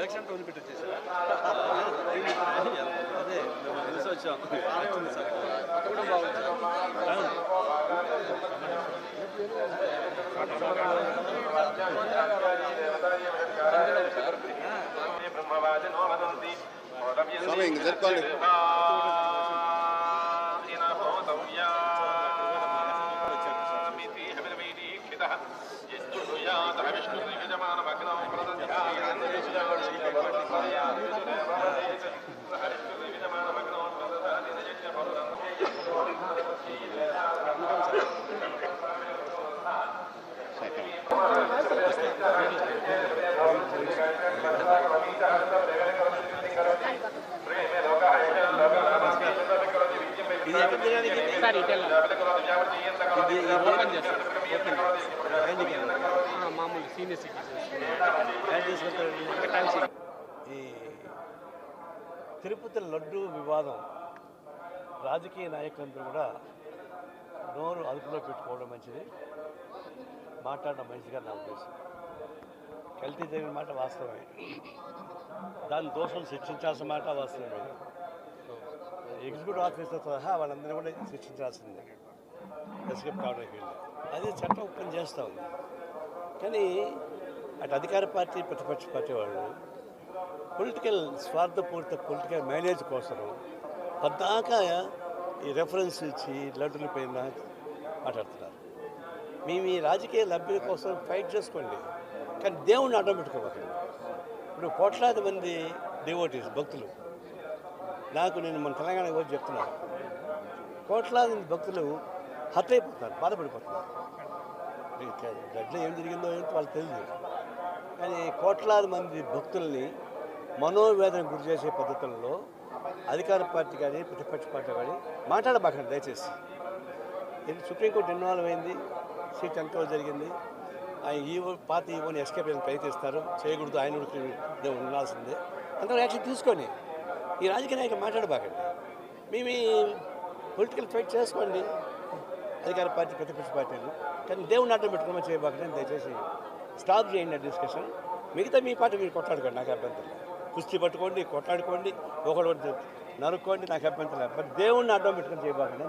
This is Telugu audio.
ఎలక్షన్ టోన్ పెట్టి వచ్చేసారా? అదే మేము కలిసి వచ్చాం. బాగానే ఉంది సార్, కూడా బాగుంది. స్వామి ఇంక జరుపుకోండి. మామూలు సీనియర్ ఈ తిరుపతి లడ్డు వివాదం రాజకీయ నాయకులందరూ కూడా నోరు అదుపులో పెట్టుకోవడం మంచిది, మాట్లాడడం మంచిగా నా ఉద్దేశం. కల్తీ జరిగిన మాట వాస్తవమే, దాని దోషం శిక్షించాల్సిన మాట వాస్తవమే. ఎగ్జిక్యూటివ్ ఆఫీసర్ సహా వాళ్ళందరూ కూడా శిక్షించాల్సిందే ఎస్కేప్ కావడానికి వెళ్ళి. అది చట్టం పని చేస్తూ ఉంది. కానీ అటు అధికార పార్టీ ప్రతిపక్ష పార్టీ వాళ్ళు పొలిటికల్ స్వార్థపూరిత పొలిటికల్ మైలేజ్ కోసం పద్దాకా ఈ రెఫరెన్స్ ఇచ్చి లడ్డుల పైన మాట్లాడుతున్నారు. మేము ఈ రాజకీయ లబ్ధి కోసం ఫైట్ చేసుకోండి, కానీ దేవుణ్ణి అడ్డం పెట్టుకోవాలి. ఇప్పుడు కోట్లాది మంది డివోటీస్ భక్తులు, నేను మన తెలంగాణకి వచ్చి చెప్తున్నాను, కోట్లాది భక్తులు హర్ట్ అయిపోతున్నారు, బాధపడిపోతున్నారు. గడ్డలో ఏం జరిగిందో ఏంటో వాళ్ళకి తెలియదు. కానీ కోట్లాది మంది భక్తుల్ని మనోవేదన గురి చేసే పద్ధతుల్లో అధికార పార్టీ కానీ ప్రతిపక్ష పార్టీ కానీ మాట్లాడబాకండి దయచేసి. ఇది సుప్రీంకోర్టు ఇన్వాల్వ్ అయింది, సీట్ ఎంతో జరిగింది. పాత ఈవోని ఎస్కేప్ చేయడానికి ప్రయత్నిస్తారు, చేయకూడదు, ఆయన ఉండాల్సిందే. అందరూ యాక్షన్ తీసుకొని ఈ రాజకీయ నాయకులు మాట్లాడబాకండి. మేము పొలిటికల్ ఫైట్ చేసుకోండి అధికార పార్టీ ప్రతిపక్ష పార్టీలు, కానీ దేవుని అడ్డం పెట్టుకోమని చేయబాకండి. దయచేసి స్టాప్ చేయండి ఆ డిస్కషన్. మిగతా మీ పార్టీ మీరు కొట్లాడుకోండి, నాకు అభ్యంతరం. కుస్తీ పట్టుకోండి, కొట్లాడుకోండి, ఒకటి నరుక్కోండి, నాకు అభ్యంతరం. బట్ దేవుణ్ణి అడ్డం పెట్టుకొని చేయబాకండి.